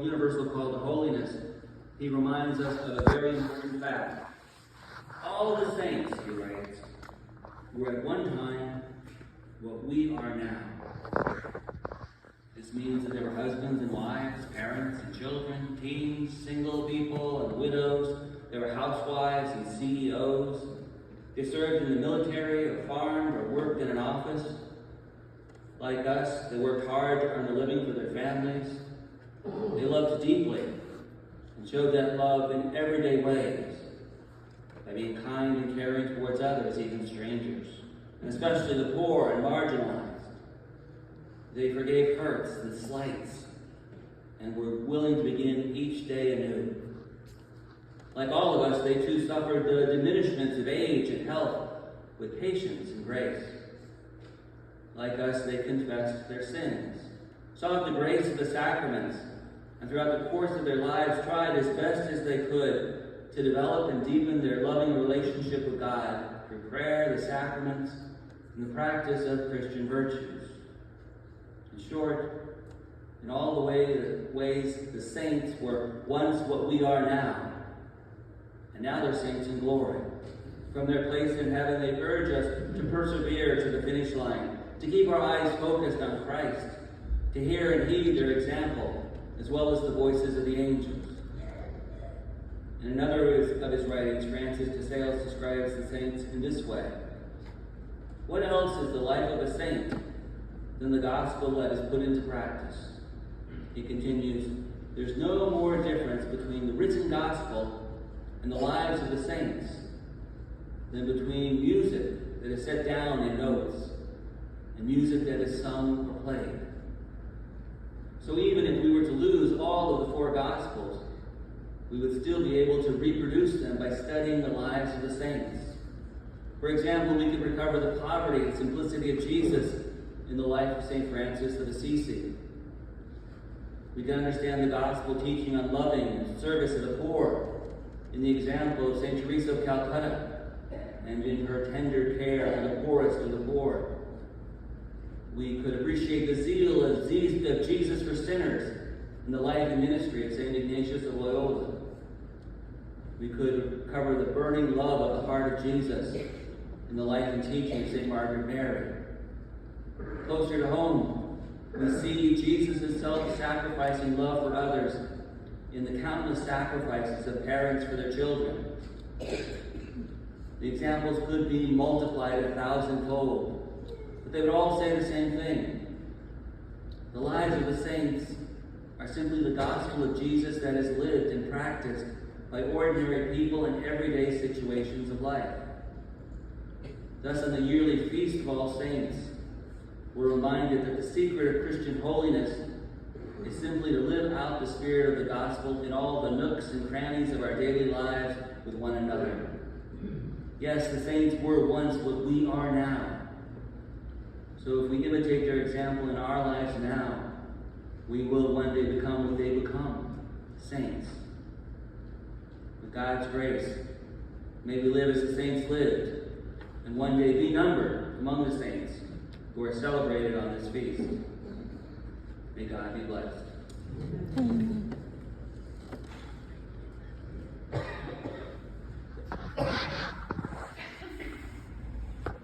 universal call to holiness, he reminds us of a very important fact. All the saints, he writes, were at one time what we are now. This means that there were husbands and wives, parents and children, teens, single people and widows. There were housewives and CEOs. They served in the military or farmed or worked in an office. Like us, they worked hard to earn a living for their families. They loved deeply and showed that love in everyday ways, by being kind and caring towards others, even strangers, and especially the poor and marginalized. They forgave hurts and slights and were willing to begin each day anew. Like all of us, they too suffered the diminishments of age and health with patience and grace. Like us, they confessed their sins, sought the grace of the sacraments, and throughout the course of their lives tried as best as they could to develop and deepen their loving relationship with God through prayer, the sacraments, and the practice of Christian virtues. In short, in all the ways the saints were once what we are now, and now they're saints in glory. From their place in heaven, they urge us to persevere to the finish line, to keep our eyes focused on Christ, to hear and heed their example, as well as the voices of the angels. In another of his writings, Francis de Sales describes the saints in this way. What else is the life of a saint than the gospel that is put into practice? He continues, there's no more difference between the written gospel and the lives of the saints than between music that is set down in notes and music that is sung or played. So even if we were to lose all of the four Gospels, we would still be able to reproduce them by studying the lives of the saints. For example, we could recover the poverty and simplicity of Jesus in the life of St. Francis of Assisi. We can understand the Gospel teaching on loving and service of the poor in the example of St. Teresa of Calcutta and in her tender care for the poorest of the poor. We could appreciate the zeal of Jesus for sinners in the life and ministry of St. Ignatius of Loyola. We could cover the burning love of the heart of Jesus in the life and teaching of St. Margaret Mary. Closer to home, we see Jesus' self-sacrificing love for others in the countless sacrifices of parents for their children. The examples could be multiplied 1,000-fold. But they would all say the same thing. The lives of the saints are simply the gospel of Jesus that is lived and practiced by ordinary people in everyday situations of life. Thus, on the yearly Feast of All Saints, we're reminded that the secret of Christian holiness is simply to live out the spirit of the gospel in all the nooks and crannies of our daily lives with one another. Yes, the saints were once what we are now. So if we imitate their example in our lives now, we will one day become what they become, saints. With God's grace, may we live as the saints lived, and one day be numbered among the saints who are celebrated on this feast. May God be blessed.